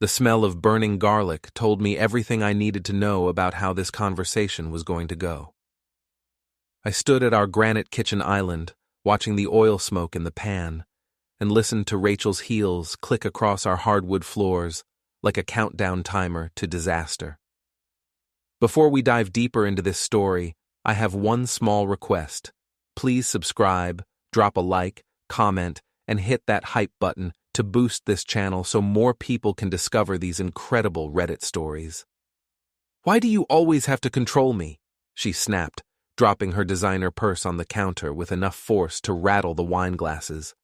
The smell of burning garlic told me everything I needed to know about how this conversation was going to go. I stood at our granite kitchen island, watching the oil smoke in the pan, and listened to Rachel's heels click across our hardwood floors like a countdown timer to disaster. Before we dive deeper into this story, I have one small request. Please subscribe, drop a like, comment, and hit that hype button to boost this channel so more people can discover these incredible Reddit stories. "Why do you always have to control me?" she snapped, dropping her designer purse on the counter with enough force to rattle the wine glasses.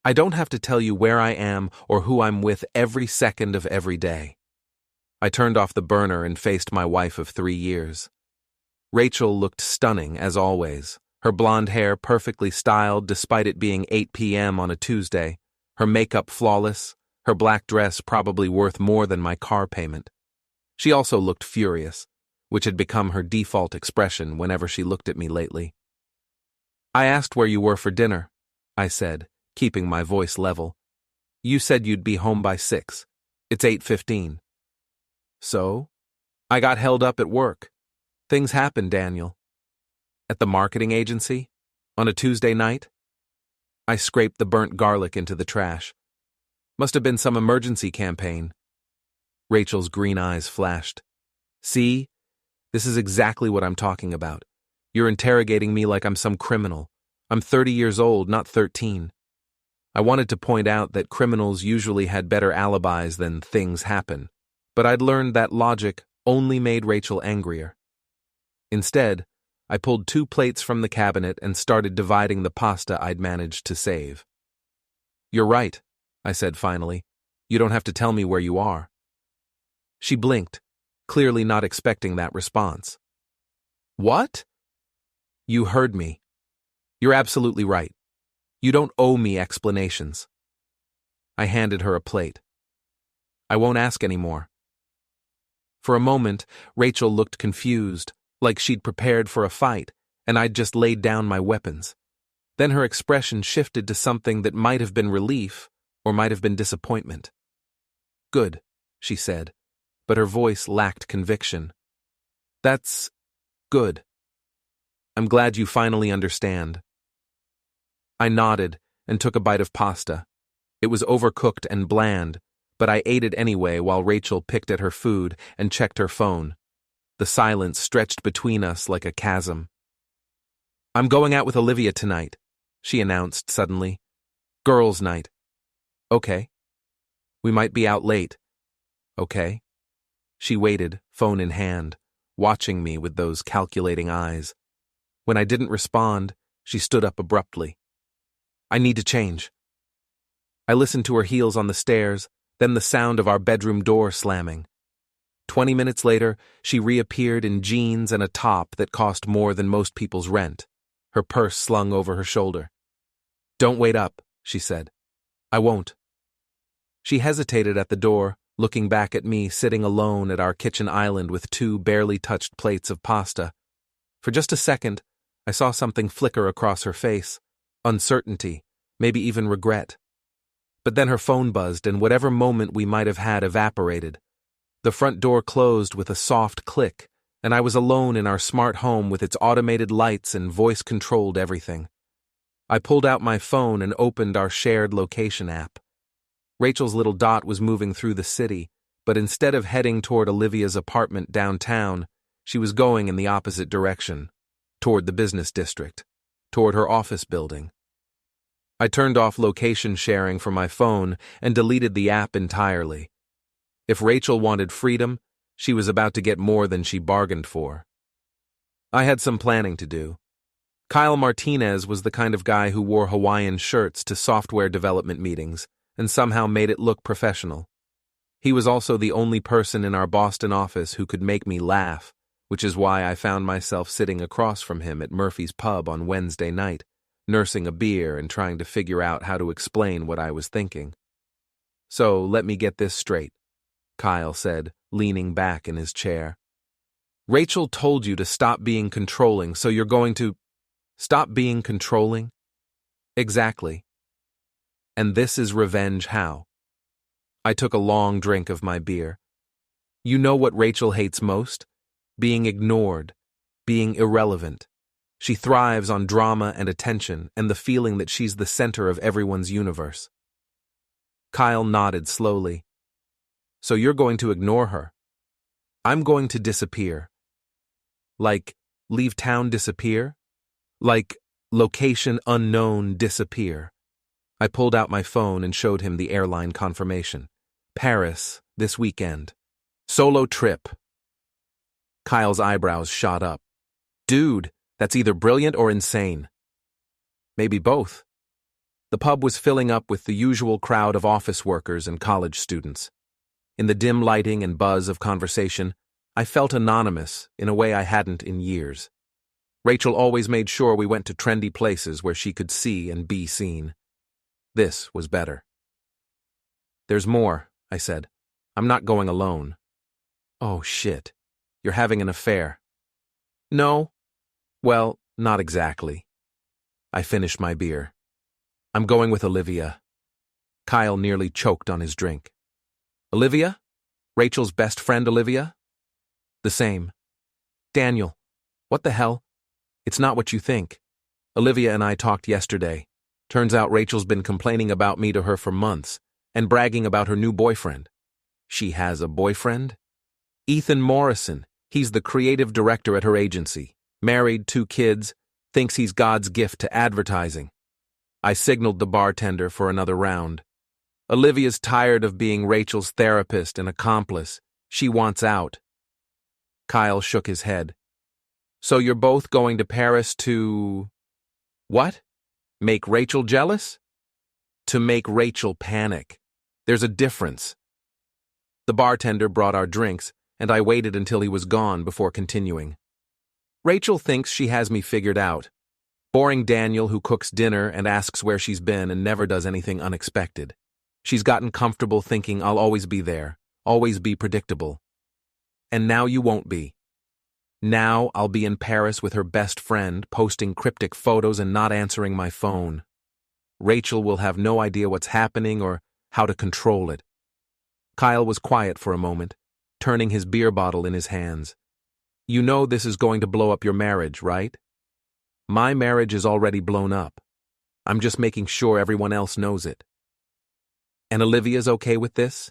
"I don't have to tell you where I am or who I'm with every second of every day." I turned off the burner and faced my wife of 3 years. Rachel looked stunning, as always, her blonde hair perfectly styled despite it being 8 p.m. on a Tuesday, her makeup flawless, her black dress probably worth more than my car payment. She also looked furious, which had become her default expression whenever she looked at me lately. "I asked where you were for dinner," I said, keeping my voice level. "You said you'd be home by 6. It's 8:15. "So? I got held up at work. Things happen, Daniel." "At the marketing agency? On a Tuesday night?" I scraped the burnt garlic into the trash. "Must have been some emergency campaign." Rachel's green eyes flashed. "See? This is exactly what I'm talking about. You're interrogating me like I'm some criminal. I'm 30 years old, not 13. I wanted to point out that criminals usually had better alibis than things happen, but I'd learned that logic only made Rachel angrier. Instead, I pulled 2 plates from the cabinet and started dividing the pasta I'd managed to save. "You're right," I said finally. "You don't have to tell me where you are." She blinked, clearly not expecting that response. "What?" "You heard me. You're absolutely right. You don't owe me explanations." I handed her a plate. "I won't ask anymore." For a moment, Rachel looked confused, like she'd prepared for a fight, and I'd just laid down my weapons. Then her expression shifted to something that might have been relief or might have been disappointment. "Good," she said, but her voice lacked conviction. "That's good. I'm glad you finally understand." I nodded and took a bite of pasta. It was overcooked and bland, but I ate it anyway while Rachel picked at her food and checked her phone. The silence stretched between us like a chasm. "I'm going out with Olivia tonight," she announced suddenly. "Girls' night." "Okay." "We might be out late." "Okay." She waited, phone in hand, watching me with those calculating eyes. When I didn't respond, she stood up abruptly. "I need to change." I listened to her heels on the stairs, then the sound of our bedroom door slamming. 20 minutes later, she reappeared in jeans and a top that cost more than most people's rent, her purse slung over her shoulder. "Don't wait up," she said. "I won't." She hesitated at the door, looking back at me sitting alone at our kitchen island with 2 barely touched plates of pasta. For just a second, I saw something flicker across her face. Uncertainty, maybe even regret. But then her phone buzzed and whatever moment we might have had evaporated. The front door closed with a soft click, and I was alone in our smart home with its automated lights and voice-controlled everything. I pulled out my phone and opened our shared location app. Rachel's little dot was moving through the city, but instead of heading toward Olivia's apartment downtown, she was going in the opposite direction, toward the business district, toward her office building. I turned off location sharing from my phone and deleted the app entirely. If Rachel wanted freedom, she was about to get more than she bargained for. I had some planning to do. Kyle Martinez was the kind of guy who wore Hawaiian shirts to software development meetings and somehow made it look professional. He was also the only person in our Boston office who could make me laugh, which is why I found myself sitting across from him at Murphy's Pub on Wednesday night, nursing a beer and trying to figure out how to explain what I was thinking. "So, let me get this straight," Kyle said, leaning back in his chair. "Rachel told you to stop being controlling, so you're going to stop being controlling?" "Exactly. And this is revenge how?" I took a long drink of my beer. You know what Rachel hates most? Being ignored, being irrelevant. She thrives on drama and attention and the feeling that she's the center of everyone's universe. Kyle nodded slowly. So you're going to ignore her? I'm going to disappear. Like, leave town disappear? Like, location unknown disappear. I pulled out my phone and showed him the airline confirmation. Paris, this weekend. Solo trip. Kyle's eyebrows shot up. Dude, that's either brilliant or insane. Maybe both. The pub was filling up with the usual crowd of office workers and college students. In the dim lighting and buzz of conversation, I felt anonymous in a way I hadn't in years. Rachel always made sure we went to trendy places where she could see and be seen. This was better. There's more, I said. I'm not going alone. Oh, shit. You're having an affair. No. Well, not exactly. I finished my beer. I'm going with Olivia. Kyle nearly choked on his drink. Olivia? Rachel's best friend Olivia? The same. Daniel, what the hell? It's not what you think. Olivia and I talked yesterday. Turns out Rachel's been complaining about me to her for months and bragging about her new boyfriend. She has a boyfriend? Ethan Morrison. He's the creative director at her agency. Married, 2 kids, thinks he's God's gift to advertising. I signaled the bartender for another round. Olivia's tired of being Rachel's therapist and accomplice. She wants out. Kyle shook his head. So you're both going to Paris to... What? Make Rachel jealous? To make Rachel panic. There's a difference. The bartender brought our drinks, and I waited until he was gone before continuing. Rachel thinks she has me figured out. Boring Daniel who cooks dinner and asks where she's been and never does anything unexpected. She's gotten comfortable thinking I'll always be there, always be predictable. And now you won't be. Now I'll be in Paris with her best friend, posting cryptic photos and not answering my phone. Rachel will have no idea what's happening or how to control it. Kyle was quiet for a moment, turning his beer bottle in his hands. You know this is going to blow up your marriage, right? My marriage is already blown up. I'm just making sure everyone else knows it. And Olivia's okay with this?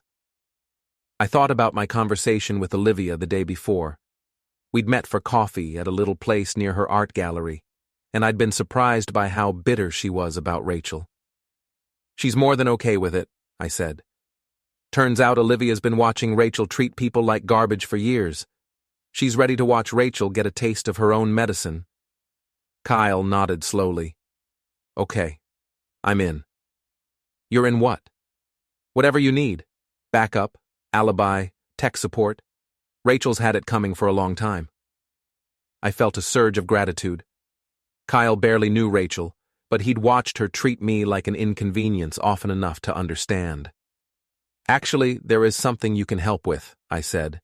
I thought about my conversation with Olivia the day before. We'd met for coffee at a little place near her art gallery, and I'd been surprised by how bitter she was about Rachel. She's more than okay with it, I said. Turns out Olivia's been watching Rachel treat people like garbage for years. She's ready to watch Rachel get a taste of her own medicine. Kyle nodded slowly. Okay, I'm in. You're in what? Whatever you need. Backup, alibi, tech support. Rachel's had it coming for a long time. I felt a surge of gratitude. Kyle barely knew Rachel, but he'd watched her treat me like an inconvenience often enough to understand. Actually, there is something you can help with, I said.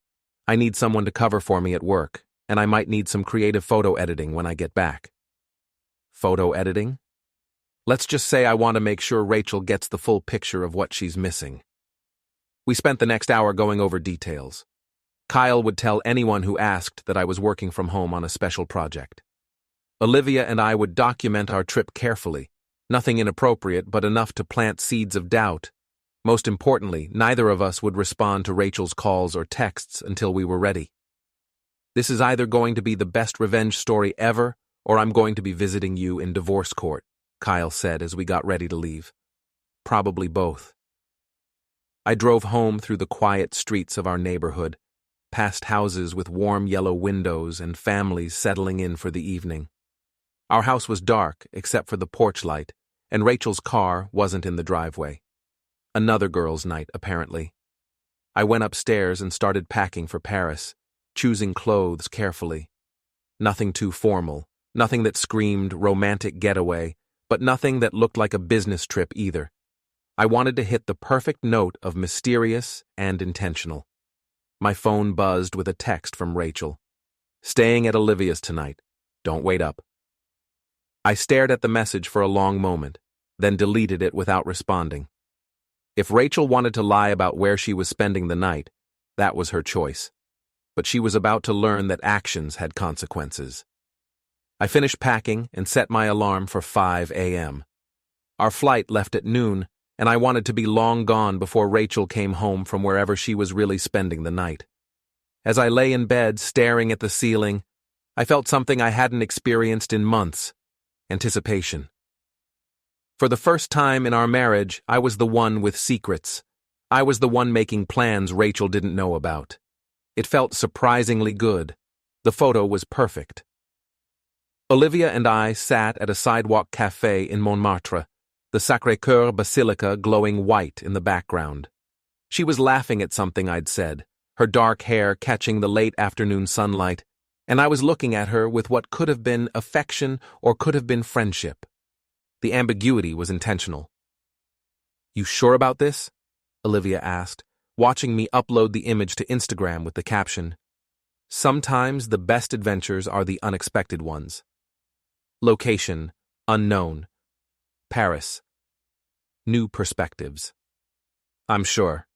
I need someone to cover for me at work, and I might need some creative photo editing when I get back. Photo editing? Let's just say I want to make sure Rachel gets the full picture of what she's missing. We spent the next hour going over details. Kyle would tell anyone who asked that I was working from home on a special project. Olivia and I would document our trip carefully, nothing inappropriate but enough to plant seeds of doubt. Most importantly, neither of us would respond to Rachel's calls or texts until we were ready. This is either going to be the best revenge story ever, or I'm going to be visiting you in divorce court, Kyle said as we got ready to leave. Probably both. I drove home through the quiet streets of our neighborhood, past houses with warm yellow windows and families settling in for the evening. Our house was dark except for the porch light, and Rachel's car wasn't in the driveway. Another girls' night, apparently. I went upstairs and started packing for Paris, choosing clothes carefully. Nothing too formal, nothing that screamed romantic getaway, but nothing that looked like a business trip either. I wanted to hit the perfect note of mysterious and intentional. My phone buzzed with a text from Rachel. Staying at Olivia's tonight. Don't wait up. I stared at the message for a long moment, then deleted it without responding. If Rachel wanted to lie about where she was spending the night, that was her choice. But she was about to learn that actions had consequences. I finished packing and set my alarm for 5 a.m. Our flight left at noon, and I wanted to be long gone before Rachel came home from wherever she was really spending the night. As I lay in bed staring at the ceiling, I felt something I hadn't experienced in months: anticipation. For the first time in our marriage, I was the one with secrets. I was the one making plans Rachel didn't know about. It felt surprisingly good. The photo was perfect. Olivia and I sat at a sidewalk cafe in Montmartre, the Sacré-Cœur Basilica glowing white in the background. She was laughing at something I'd said, her dark hair catching the late afternoon sunlight, and I was looking at her with what could have been affection or could have been friendship. The ambiguity was intentional. "You sure about this?" Olivia asked, watching me upload the image to Instagram with the caption, "Sometimes the best adventures are the unexpected ones." Location: unknown. Paris. New perspectives. I'm sure.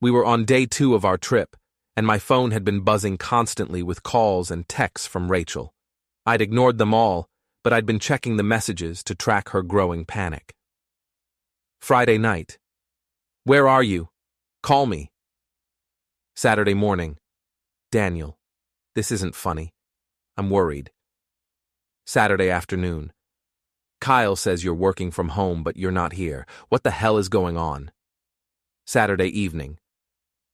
We were on day 2 of our trip, and my phone had been buzzing constantly with calls and texts from Rachel. I'd ignored them all, but I'd been checking the messages to track her growing panic. Friday night. "Where are you? Call me." Saturday morning. "Daniel, this isn't funny. I'm worried." Saturday afternoon. "Kyle says you're working from home, but you're not here. What the hell is going on?" Saturday evening.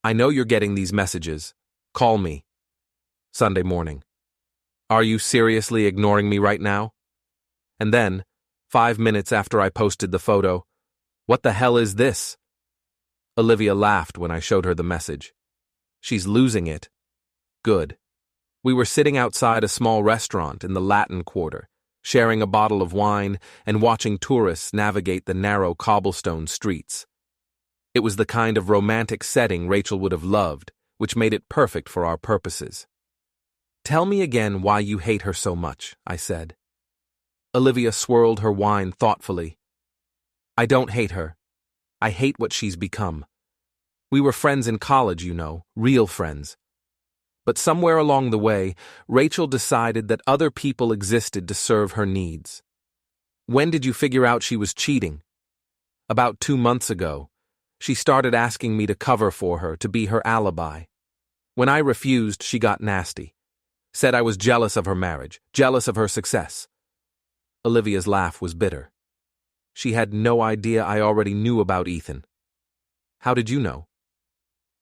"I know you're getting these messages. Call me." Sunday morning. "Are you seriously ignoring me right now?" And then, 5 minutes after I posted the photo, "What the hell is this?" Olivia laughed when I showed her the message. "She's losing it." Good. We were sitting outside a small restaurant in the Latin Quarter, sharing a bottle of wine and watching tourists navigate the narrow cobblestone streets. It was the kind of romantic setting Rachel would have loved, which made it perfect for our purposes. "Tell me again why you hate her so much," I said. Olivia swirled her wine thoughtfully. "I don't hate her. I hate what she's become. We were friends in college, you know, real friends. But somewhere along the way, Rachel decided that other people existed to serve her needs." "When did you figure out she was cheating?" "About 2 months ago. She started asking me to cover for her, to be her alibi. When I refused, she got nasty. Said I was jealous of her marriage, jealous of her success." Olivia's laugh was bitter. She had no idea I already knew about Ethan. "How did you know?"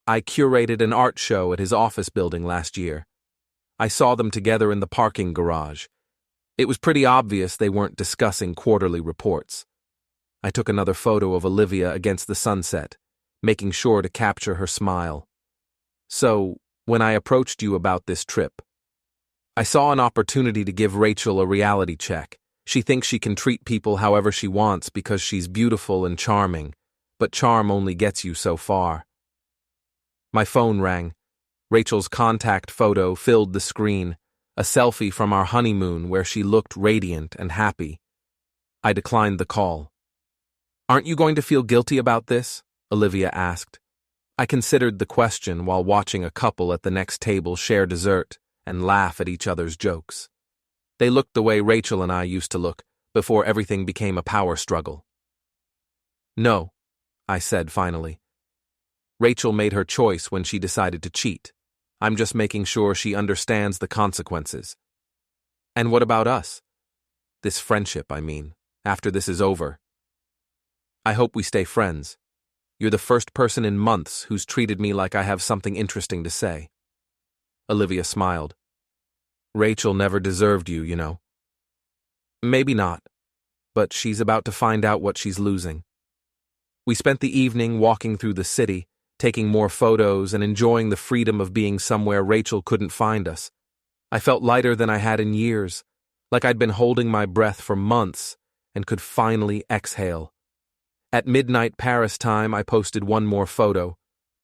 "I curated an art show at his office building last year. I saw them together in the parking garage. It was pretty obvious they weren't discussing quarterly reports." I took another photo of Olivia against the sunset, making sure to capture her smile. "So, when I approached you about this trip, I saw an opportunity to give Rachel a reality check. She thinks she can treat people however she wants because she's beautiful and charming, but charm only gets you so far." My phone rang. Rachel's contact photo filled the screen, a selfie from our honeymoon where she looked radiant and happy. I declined the call. "Aren't you going to feel guilty about this?" Olivia asked. I considered the question while watching a couple at the next table share dessert and laugh at each other's jokes. They looked the way Rachel and I used to look, before everything became a power struggle. "No," I said finally. "Rachel made her choice when she decided to cheat. I'm just making sure she understands the consequences." "And what about us? This friendship, I mean, after this is over." "I hope we stay friends. You're the first person in months who's treated me like I have something interesting to say." Olivia smiled. "Rachel never deserved you, you know." "Maybe not, but she's about to find out what she's losing." We spent the evening walking through the city, taking more photos and enjoying the freedom of being somewhere Rachel couldn't find us. I felt lighter than I had in years, like I'd been holding my breath for months and could finally exhale. At midnight Paris time, I posted one more photo.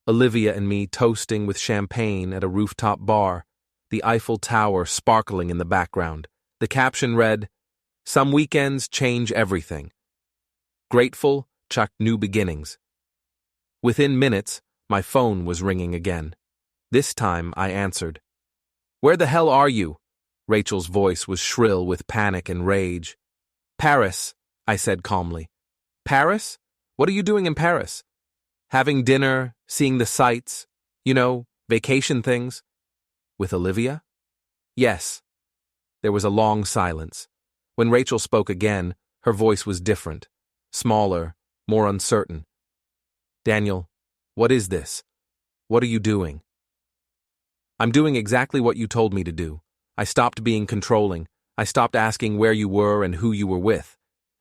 Olivia and me toasting with champagne at a rooftop bar, the Eiffel Tower sparkling in the background. The caption read, "Some weekends change everything. Grateful, chuck new beginnings." Within minutes, my phone was ringing again. This time, I answered. "Where the hell are you?" Rachel's voice was shrill with panic and rage. "Paris," I said calmly. "Paris? What are you doing in Paris?" "Having dinner, seeing the sights, vacation things." "With Olivia?" "Yes." There was a long silence. When Rachel spoke again, her voice was different, smaller, more uncertain. "Daniel, what is this? What are you doing?" "I'm doing exactly what you told me to do. I stopped being controlling. I stopped asking where you were and who you were with.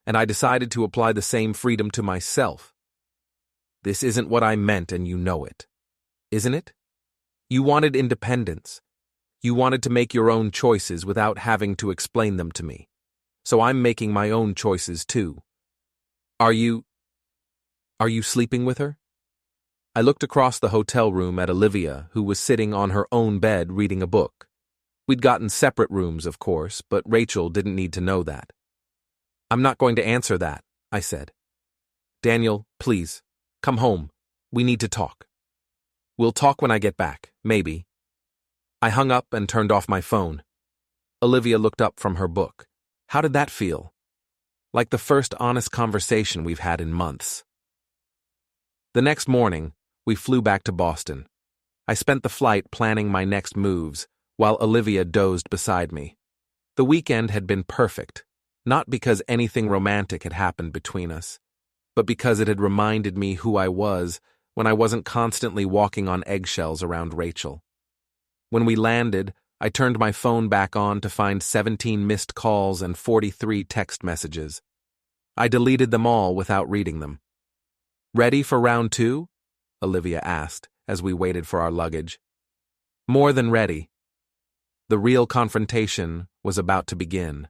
And I decided to apply the same freedom to myself." "This isn't what I meant, and you know it. Isn't it? You wanted independence. You wanted to make your own choices without having to explain them to me. So I'm making my own choices too. Are you sleeping with her?" I looked across the hotel room at Olivia, who was sitting on her own bed reading a book. We'd gotten separate rooms, of course, but Rachel didn't need to know that. "I'm not going to answer that," I said. "Daniel, please, come home. We need to talk." "We'll talk when I get back, maybe." I hung up and turned off my phone. Olivia looked up from her book. "How did that feel?" "Like the first honest conversation we've had in months." The next morning, we flew back to Boston. I spent the flight planning my next moves, while Olivia dozed beside me. The weekend had been perfect, not because anything romantic had happened between us, but because it had reminded me who I was when I wasn't constantly walking on eggshells around Rachel. When we landed, I turned my phone back on to find 17 missed calls and 43 text messages. I deleted them all without reading them. "Ready for round 2? Olivia asked as we waited for our luggage. "More than ready." The real confrontation was about to begin.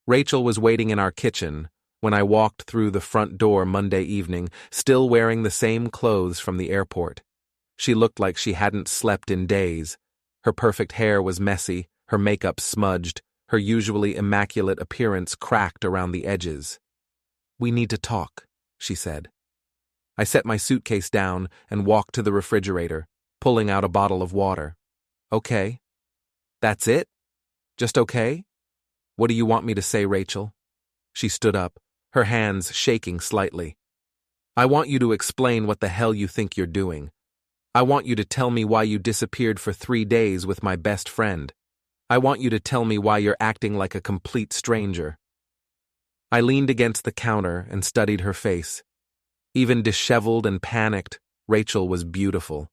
Rachel was waiting in our kitchen when I walked through the front door Monday evening, still wearing the same clothes from the airport. She looked like she hadn't slept in days. Her perfect hair was messy, her makeup smudged, her usually immaculate appearance cracked around the edges. "We need to talk," she said. I set my suitcase down and walked to the refrigerator, pulling out a bottle of water. "Okay. That's it? Just okay? What do you want me to say, Rachel?" She stood up, her hands shaking slightly. "I want you to explain what the hell you think you're doing. I want you to tell me why you disappeared for 3 days with my best friend. I want you to tell me why you're acting like a complete stranger." I leaned against the counter and studied her face. Even disheveled and panicked, Rachel was beautiful.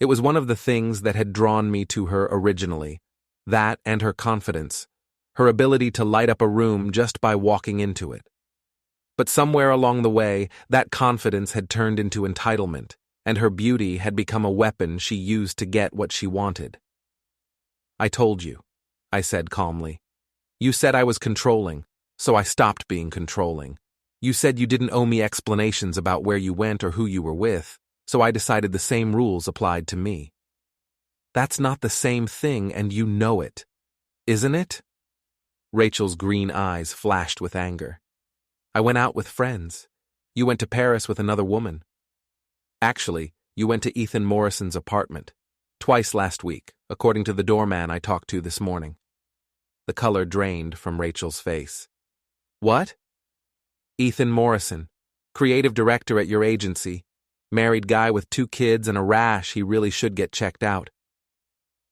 It was one of the things that had drawn me to her originally, that and her confidence, her ability to light up a room just by walking into it. But somewhere along the way, that confidence had turned into entitlement, and her beauty had become a weapon she used to get what she wanted. "I told you," I said calmly. "You said I was controlling, so I stopped being controlling. You said you didn't owe me explanations about where you went or who you were with, so I decided the same rules applied to me." "That's not the same thing, and you know it. Isn't it?" Rachel's green eyes flashed with anger. "I went out with friends. You went to Paris with another woman. Actually, you went to Ethan Morrison's apartment. Twice last week, according to the doorman I talked to this morning." The color drained from Rachel's face. "What?" "Ethan Morrison, creative director at your agency. Married guy with 2 kids and a rash. He really should get checked out."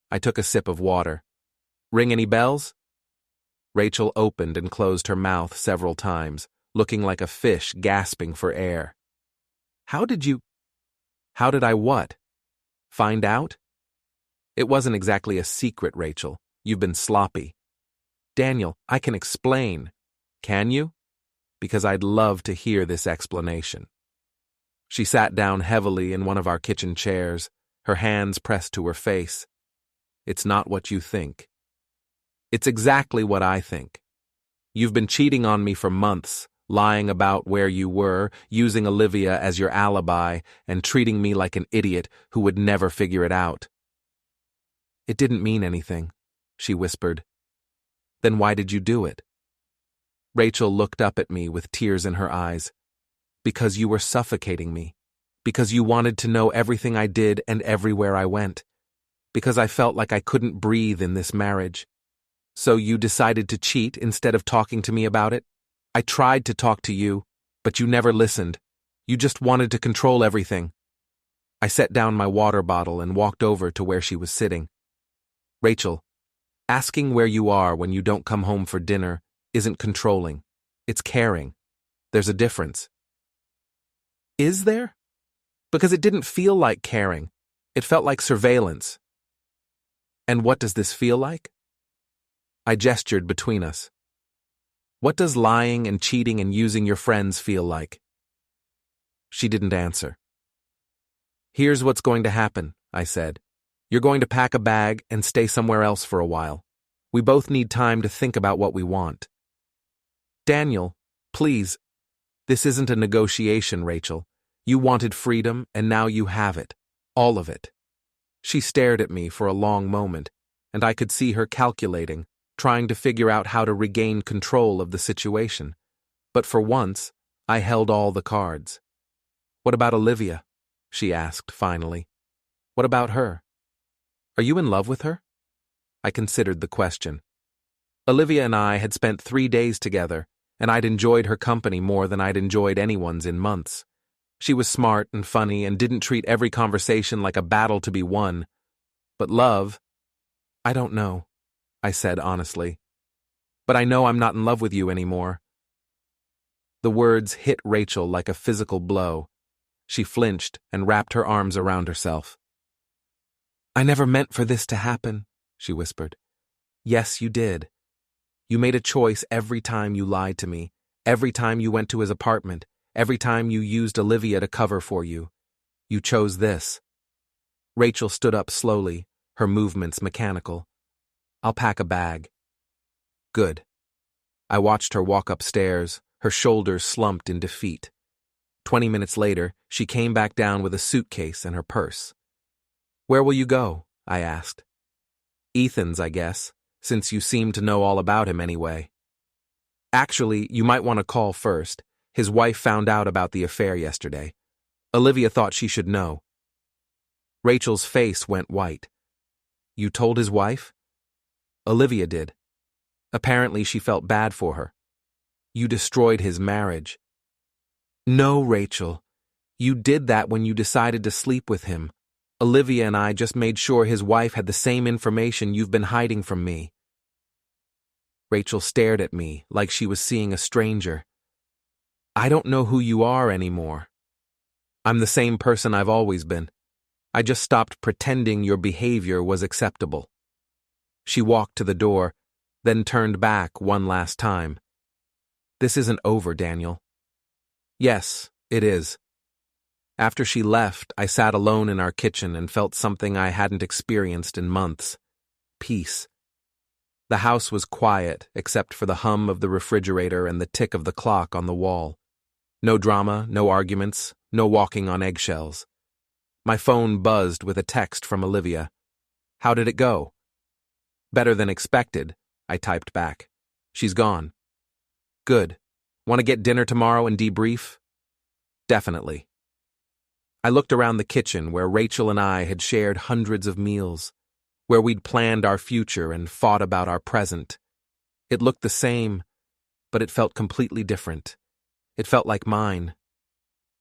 I took a sip of water. "Ring any bells?" Rachel opened and closed her mouth several times, looking like a fish gasping for air. How did I what? Find out?" "It wasn't exactly a secret, Rachel. You've been sloppy." "Daniel, I can explain." "Can you?" "Because I'd love to hear this explanation." She sat down heavily in one of our kitchen chairs, her hands pressed to her face. "It's not what you think." "It's exactly what I think. You've been cheating on me for months, lying about where you were, using Olivia as your alibi, and treating me like an idiot who would never figure it out." "It didn't mean anything," she whispered. "Then why did you do it?" Rachel looked up at me with tears in her eyes. "Because you were suffocating me. Because you wanted to know everything I did and everywhere I went. Because I felt like I couldn't breathe in this marriage. So you decided to cheat instead of talking to me about it? I tried to talk to you, but you never listened. You just wanted to control everything. I set down my water bottle and walked over to where she was sitting. Rachel, asking where you are when you don't come home for dinner isn't controlling. It's caring. There's a difference. Is there? Because it didn't feel like caring. It felt like surveillance. And what does this feel like? I gestured between us. What does lying and cheating and using your friends feel like? She didn't answer. Here's what's going to happen, I said. You're going to pack a bag and stay somewhere else for a while. We both need time to think about what we want. Daniel, please. This isn't a negotiation, Rachel. You wanted freedom, and now you have it. All of it. She stared at me for a long moment, and I could see her calculating, trying to figure out how to regain control of the situation. But for once, I held all the cards. What about Olivia? She asked finally. What about her? Are you in love with her? I considered the question. Olivia and I had spent 3 days together, and I'd enjoyed her company more than I'd enjoyed anyone's in months. She was smart and funny and didn't treat every conversation like a battle to be won. But love? I don't know, I said honestly. But I know I'm not in love with you anymore. The words hit Rachel like a physical blow. She flinched and wrapped her arms around herself. I never meant for this to happen, she whispered. Yes, you did. You made a choice every time you lied to me, every time you went to his apartment, every time you used Olivia to cover for you. You chose this. Rachel stood up slowly, her movements mechanical. I'll pack a bag. Good. I watched her walk upstairs, her shoulders slumped in defeat. 20 minutes later, she came back down with a suitcase and her purse. Where will you go? I asked. Ethan's, I guess, since you seem to know all about him anyway. Actually, you might want to call first. His wife found out about the affair yesterday. Olivia thought she should know. Rachel's face went white. You told his wife? Olivia did. Apparently she felt bad for her. You destroyed his marriage. No, Rachel. You did that when you decided to sleep with him. Olivia and I just made sure his wife had the same information you've been hiding from me. Rachel stared at me like she was seeing a stranger. I don't know who you are anymore. I'm the same person I've always been. I just stopped pretending your behavior was acceptable. She walked to the door, then turned back one last time. This isn't over, Daniel. Yes, it is. After she left, I sat alone in our kitchen and felt something I hadn't experienced in months. Peace. The house was quiet, except for the hum of the refrigerator and the tick of the clock on the wall. No drama, no arguments, no walking on eggshells. My phone buzzed with a text from Olivia. How did it go? Better than expected, I typed back. She's gone. Good. Want to get dinner tomorrow and debrief? Definitely. I looked around the kitchen where Rachel and I had shared hundreds of meals, where we'd planned our future and fought about our present. It looked the same, but it felt completely different. It felt like mine.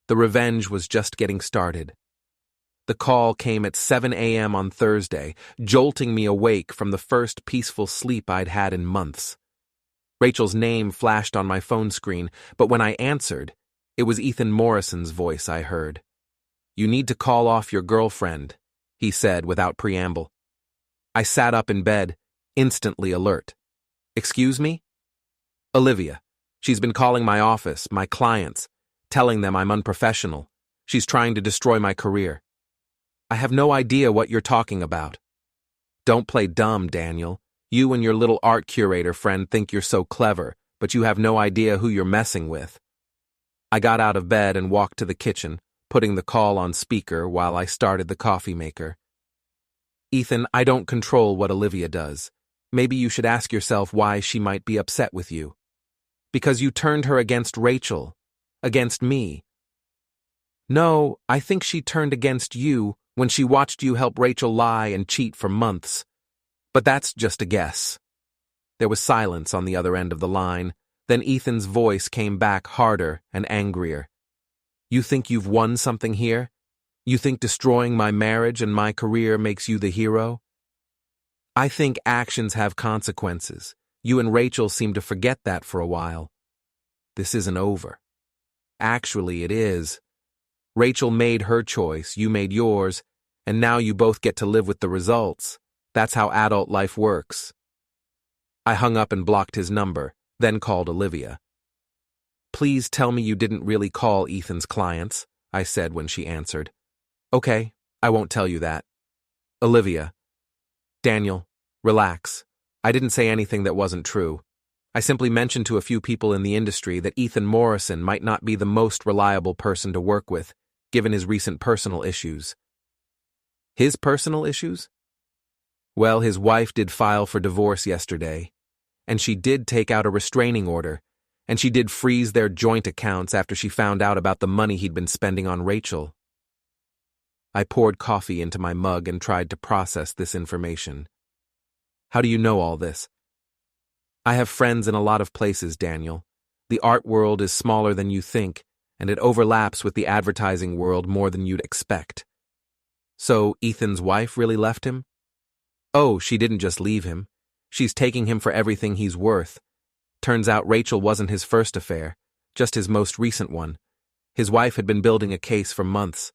The revenge was just getting started. The call came at 7 a.m. on Thursday, jolting me awake from the first peaceful sleep I'd had in months. Rachel's name flashed on my phone screen, but when I answered, it was Ethan Morrison's voice I heard. You need to call off your girlfriend, he said without preamble. I sat up in bed, instantly alert. Excuse me? Olivia. She's been calling my office, my clients, telling them I'm unprofessional. She's trying to destroy my career. I have no idea what you're talking about. Don't play dumb, Daniel. You and your little art curator friend think you're so clever, but you have no idea who you're messing with. I got out of bed and walked to the kitchen, putting the call on speaker while I started the coffee maker. Ethan, I don't control what Olivia does. Maybe you should ask yourself why she might be upset with you. Because you turned her against Rachel, against me. No, I think she turned against you when she watched you help Rachel lie and cheat for months. But that's just a guess. There was silence on the other end of the line. Then Ethan's voice came back harder and angrier. You think you've won something here? You think destroying my marriage and my career makes you the hero? I think actions have consequences. You and Rachel seem to forget that for a while. This isn't over. Actually, it is. Rachel made her choice, you made yours, and now you both get to live with the results. That's how adult life works. I hung up and blocked his number, then called Olivia. Please tell me you didn't really call Ethan's clients, I said when she answered. Okay, I won't tell you that. Olivia. Daniel, relax. I didn't say anything that wasn't true. I simply mentioned to a few people in the industry that Ethan Morrison might not be the most reliable person to work with, given his recent personal issues. His personal issues? Well, his wife did file for divorce yesterday, and she did take out a restraining order, and she did freeze their joint accounts after she found out about the money he'd been spending on Rachel. I poured coffee into my mug and tried to process this information. How do you know all this? I have friends in a lot of places, Daniel. The art world is smaller than you think, and it overlaps with the advertising world more than you'd expect. So, Ethan's wife really left him? Oh, she didn't just leave him. She's taking him for everything he's worth. Turns out Rachel wasn't his first affair, just his most recent one. His wife had been building a case for months.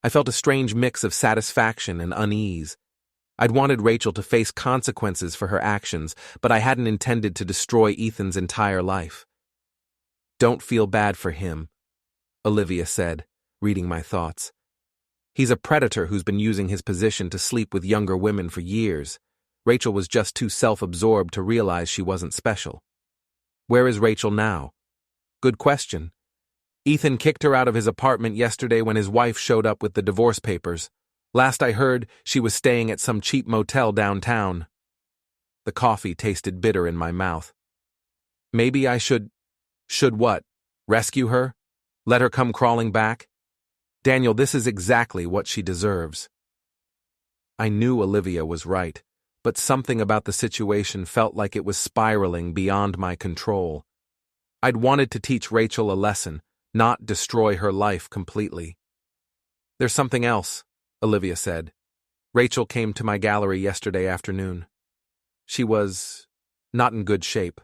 I felt a strange mix of satisfaction and unease. I'd wanted Rachel to face consequences for her actions, but I hadn't intended to destroy Ethan's entire life. Don't feel bad for him, Olivia said, reading my thoughts. He's a predator who's been using his position to sleep with younger women for years. Rachel was just too self-absorbed to realize she wasn't special. Where is Rachel now? Good question. Ethan kicked her out of his apartment yesterday when his wife showed up with the divorce papers. Last I heard, she was staying at some cheap motel downtown. The coffee tasted bitter in my mouth. Maybe I should what? Rescue her? Let her come crawling back? Daniel, this is exactly what she deserves. I knew Olivia was right, but something about the situation felt like it was spiraling beyond my control. I'd wanted to teach Rachel a lesson, not destroy her life completely. There's something else, Olivia said. Rachel came to my gallery yesterday afternoon. She was not in good shape.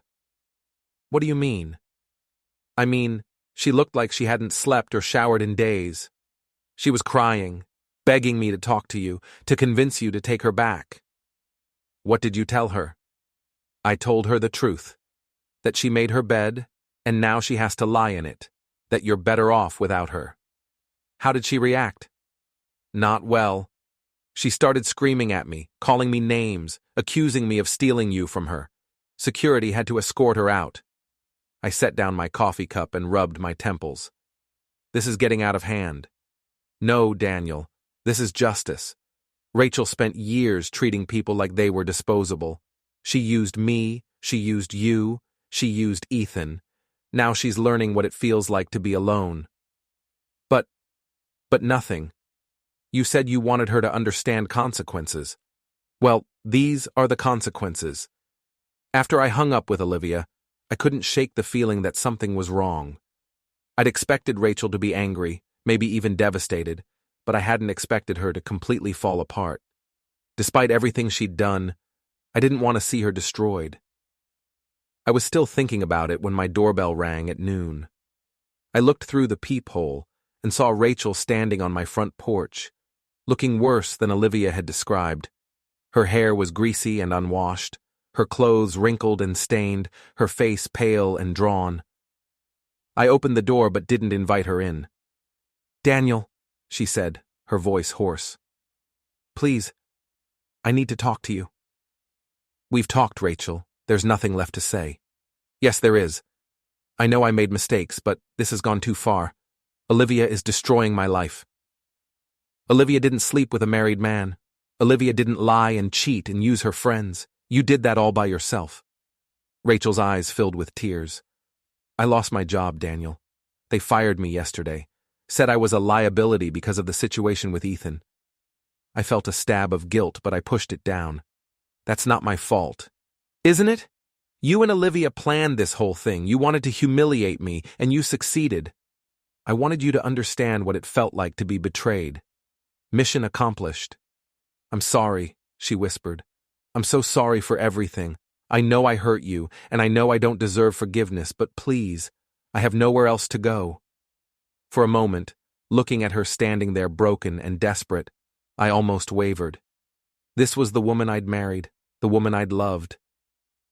What do you mean? I mean, she looked like she hadn't slept or showered in days. She was crying, begging me to talk to you, to convince you to take her back. What did you tell her? I told her the truth, that she made her bed, and now she has to lie in it, that you're better off without her. How did she react? Not well. She started screaming at me, calling me names, accusing me of stealing you from her. Security had to escort her out. I set down my coffee cup and rubbed my temples. This is getting out of hand. No, Daniel, this is justice. Rachel spent years treating people like they were disposable. She used me, she used you, she used Ethan. Now she's learning what it feels like to be alone. But nothing. You said you wanted her to understand consequences. Well, these are the consequences. After I hung up with Olivia, I couldn't shake the feeling that something was wrong. I'd expected Rachel to be angry, maybe even devastated, but I hadn't expected her to completely fall apart. Despite everything she'd done, I didn't want to see her destroyed. I was still thinking about it when my doorbell rang at noon. I looked through the peephole and saw Rachel standing on my front porch, looking worse than Olivia had described. Her hair was greasy and unwashed, her clothes wrinkled and stained, her face pale and drawn. I opened the door but didn't invite her in. Daniel, she said, her voice hoarse. Please, I need to talk to you. We've talked, Rachel. There's nothing left to say. Yes, there is. I know I made mistakes, but this has gone too far. Olivia is destroying my life. Olivia didn't sleep with a married man. Olivia didn't lie and cheat and use her friends. You did that all by yourself. Rachel's eyes filled with tears. I lost my job, Daniel. They fired me yesterday. said I was a liability because of the situation with Ethan. I felt a stab of guilt, but I pushed it down. That's not my fault. Isn't it? You and Olivia planned this whole thing. You wanted to humiliate me, and you succeeded. I wanted you to understand what it felt like to be betrayed. Mission accomplished. I'm sorry, she whispered. I'm so sorry for everything. I know I hurt you, and I know I don't deserve forgiveness, but please, I have nowhere else to go. For a moment, looking at her standing there broken and desperate, I almost wavered. This was the woman I'd married, the woman I'd loved.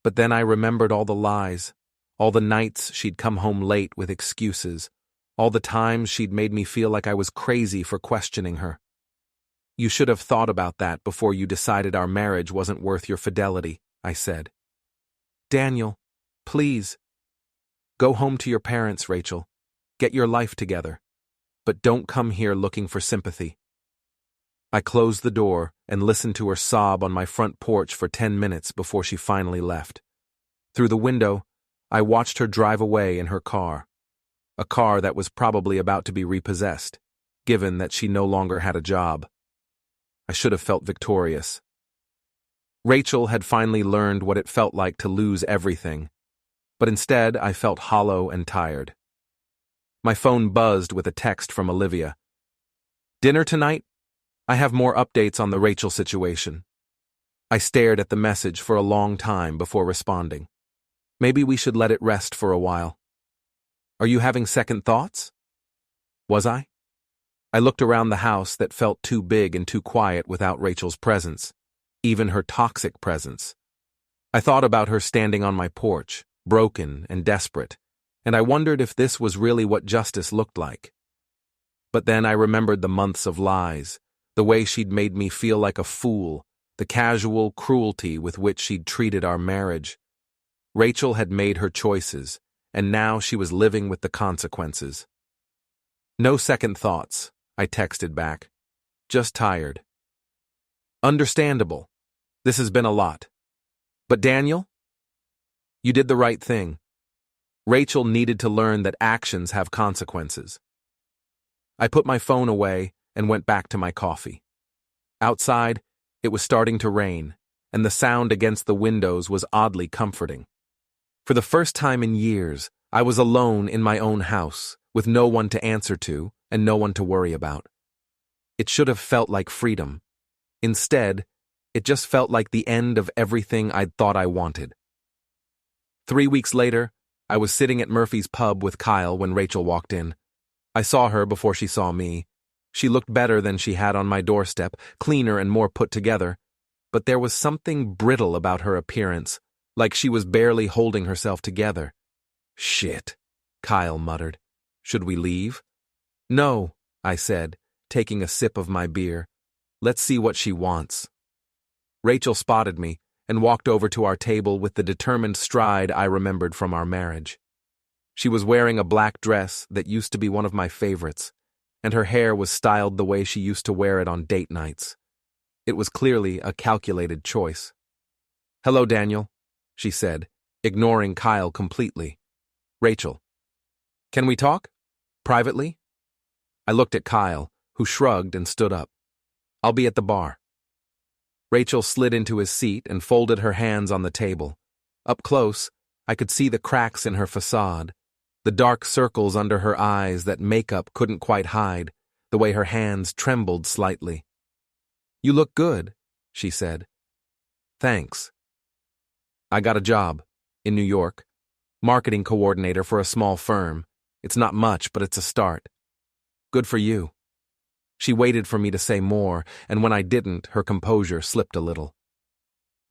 But then I remembered all the lies, all the nights she'd come home late with excuses, all the times she'd made me feel like I was crazy for questioning her. You should have thought about that before you decided our marriage wasn't worth your fidelity, I said. Daniel, please. Go home to your parents, Rachel. Get your life together. But don't come here looking for sympathy. I closed the door and listened to her sob on my front porch for 10 minutes before she finally left. Through the window, I watched her drive away in her car. A car that was probably about to be repossessed, given that she no longer had a job. I should have felt victorious. Rachel had finally learned what it felt like to lose everything, but instead I felt hollow and tired. My phone buzzed with a text from Olivia. Dinner tonight? I have more updates on the Rachel situation. I stared at the message for a long time before responding. Maybe we should let it rest for a while. Are you having second thoughts? Was I? I looked around the house that felt too big and too quiet without Rachel's presence, even her toxic presence. I thought about her standing on my porch, broken and desperate, and I wondered if this was really what justice looked like. But then I remembered the months of lies, the way she'd made me feel like a fool, the casual cruelty with which she'd treated our marriage. Rachel had made her choices, and now she was living with the consequences. No second thoughts, I texted back. Just tired. Understandable. This has been a lot. But Daniel? You did the right thing. Rachel needed to learn that actions have consequences. I put my phone away and went back to my coffee. Outside, it was starting to rain, and the sound against the windows was oddly comforting. For the first time in years, I was alone in my own house, with no one to answer to and no one to worry about. It should have felt like freedom. Instead, it just felt like the end of everything I'd thought I wanted. 3 weeks later, I was sitting at Murphy's pub with Kyle when Rachel walked in. I saw her before she saw me. She looked better than she had on my doorstep, cleaner and more put together, but there was something brittle about her appearance, like she was barely holding herself together. Shit, Kyle muttered. Should we leave? No, I said, taking a sip of my beer. Let's see what she wants. Rachel spotted me and walked over to our table with the determined stride I remembered from our marriage. She was wearing a black dress that used to be one of my favorites, and her hair was styled the way she used to wear it on date nights. It was clearly a calculated choice. Hello, Daniel, she said, ignoring Kyle completely. Rachel. Can we talk? Privately? I looked at Kyle, who shrugged and stood up. I'll be at the bar. Rachel slid into his seat and folded her hands on the table. Up close, I could see the cracks in her facade, the dark circles under her eyes that makeup couldn't quite hide, the way her hands trembled slightly. You look good, she said. Thanks. I got a job, in New York, marketing coordinator for a small firm. It's not much, but it's a start. Good for you. She waited for me to say more, and when I didn't, her composure slipped a little.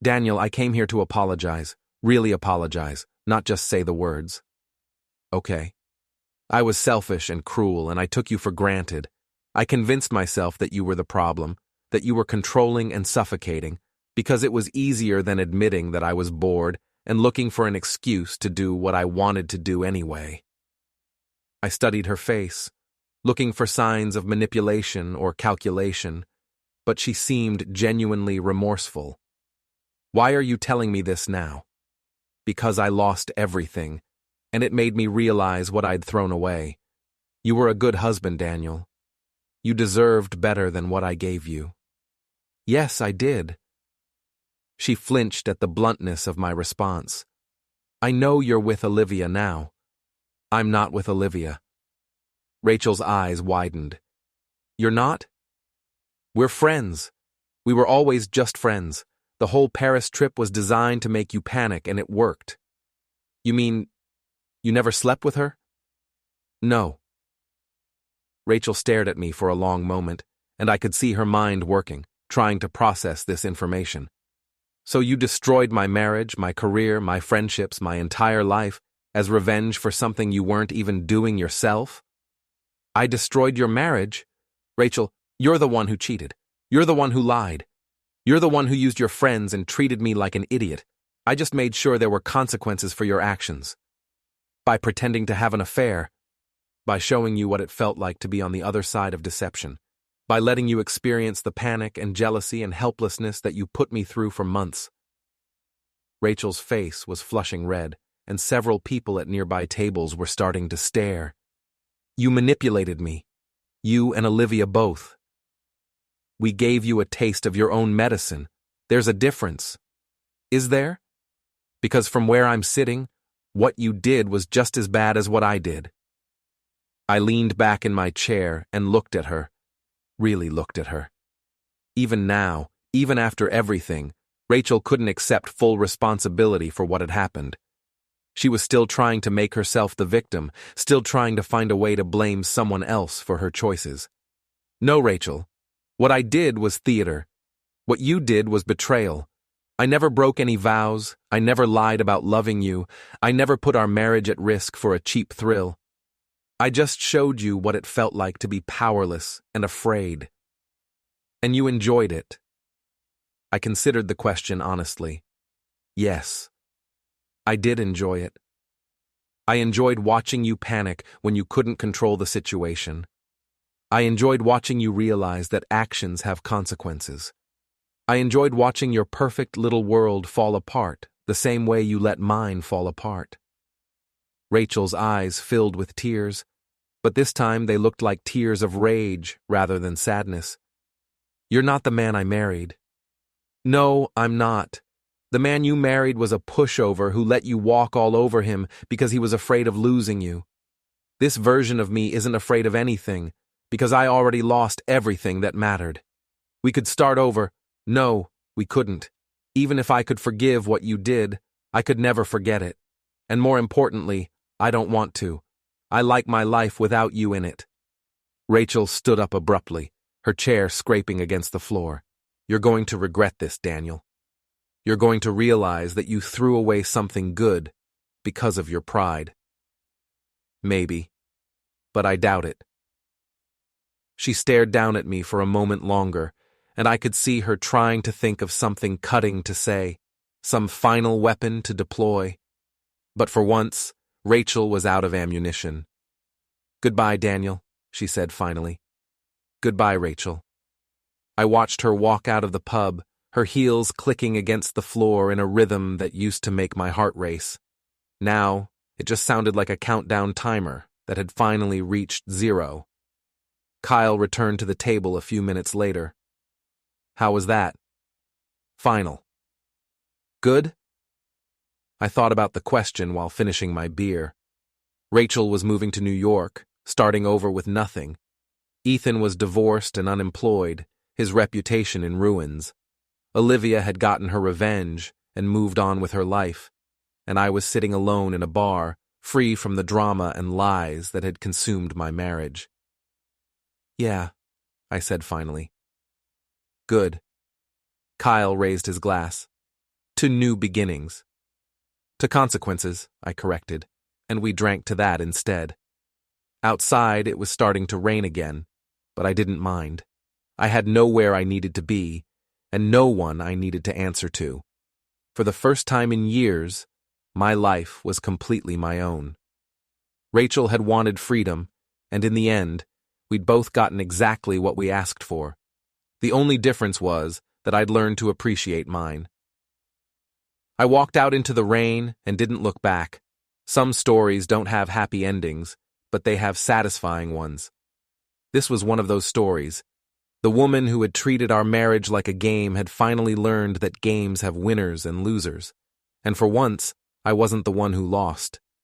Daniel, I came here to apologize, really apologize, not just say the words. Okay. I was selfish and cruel, and I took you for granted. I convinced myself that you were the problem, that you were controlling and suffocating, because it was easier than admitting that I was bored and looking for an excuse to do what I wanted to do anyway. I studied her face, looking for signs of manipulation or calculation, but she seemed genuinely remorseful. Why are you telling me this now? Because I lost everything, and it made me realize what I'd thrown away. You were a good husband, Daniel. You deserved better than what I gave you. Yes, I did. She flinched at the bluntness of my response. I know you're with Olivia now. I'm not with Olivia. Rachel's eyes widened. You're not? We're friends. We were always just friends. The whole Paris trip was designed to make you panic, and it worked. You mean, you never slept with her? No. Rachel stared at me for a long moment, and I could see her mind working, trying to process this information. So you destroyed my marriage, my career, my friendships, my entire life, as revenge for something you weren't even doing yourself? I destroyed your marriage? Rachel, you're the one who cheated. You're the one who lied. You're the one who used your friends and treated me like an idiot. I just made sure there were consequences for your actions. By pretending to have an affair. By showing you what it felt like to be on the other side of deception. By letting you experience the panic and jealousy and helplessness that you put me through for months. Rachel's face was flushing red, and several people at nearby tables were starting to stare. You manipulated me. You and Olivia both. We gave you a taste of your own medicine. There's a difference. Is there? Because from where I'm sitting, what you did was just as bad as what I did. I leaned back in my chair and looked at her. Really looked at her. Even now, even after everything, Rachel couldn't accept full responsibility for what had happened. She was still trying to make herself the victim, still trying to find a way to blame someone else for her choices. No, Rachel. What I did was theater. What you did was betrayal. I never broke any vows. I never lied about loving you. I never put our marriage at risk for a cheap thrill. I just showed you what it felt like to be powerless and afraid. And you enjoyed it. I considered the question honestly. Yes, I did enjoy it. I enjoyed watching you panic when you couldn't control the situation. I enjoyed watching you realize that actions have consequences. I enjoyed watching your perfect little world fall apart the same way you let mine fall apart. Rachel's eyes filled with tears, but this time they looked like tears of rage rather than sadness. You're not the man I married. No, I'm not. The man you married was a pushover who let you walk all over him because he was afraid of losing you. This version of me isn't afraid of anything because I already lost everything that mattered. We could start over. No, we couldn't. Even if I could forgive what you did, I could never forget it. And more importantly, I don't want to. I like my life without you in it. Rachel stood up abruptly, her chair scraping against the floor. You're going to regret this, Daniel. You're going to realize that you threw away something good because of your pride. Maybe, but I doubt it. She stared down at me for a moment longer, and I could see her trying to think of something cutting to say, some final weapon to deploy. But for once, Rachel was out of ammunition. Goodbye, Daniel, she said finally. Goodbye, Rachel. I watched her walk out of the pub, her heels clicking against the floor in a rhythm that used to make my heart race. Now, it just sounded like a countdown timer that had finally reached 0. Kyle returned to the table a few minutes later. How was that? Final. Good? I thought about the question while finishing my beer. Rachel was moving to New York, starting over with nothing. Ethan was divorced and unemployed, his reputation in ruins. Olivia had gotten her revenge and moved on with her life, and I was sitting alone in a bar, free from the drama and lies that had consumed my marriage. Yeah, I said finally. Good. Kyle raised his glass. To new beginnings. To consequences, I corrected, and we drank to that instead. Outside, it was starting to rain again, but I didn't mind. I had nowhere I needed to be, and no one I needed to answer to. For the first time in years, my life was completely my own. Rachel had wanted freedom, and in the end, we'd both gotten exactly what we asked for. The only difference was that I'd learned to appreciate mine. I walked out into the rain and didn't look back. Some stories don't have happy endings, but they have satisfying ones. This was one of those stories. The woman who had treated our marriage like a game had finally learned that games have winners and losers. And for once, I wasn't the one who lost.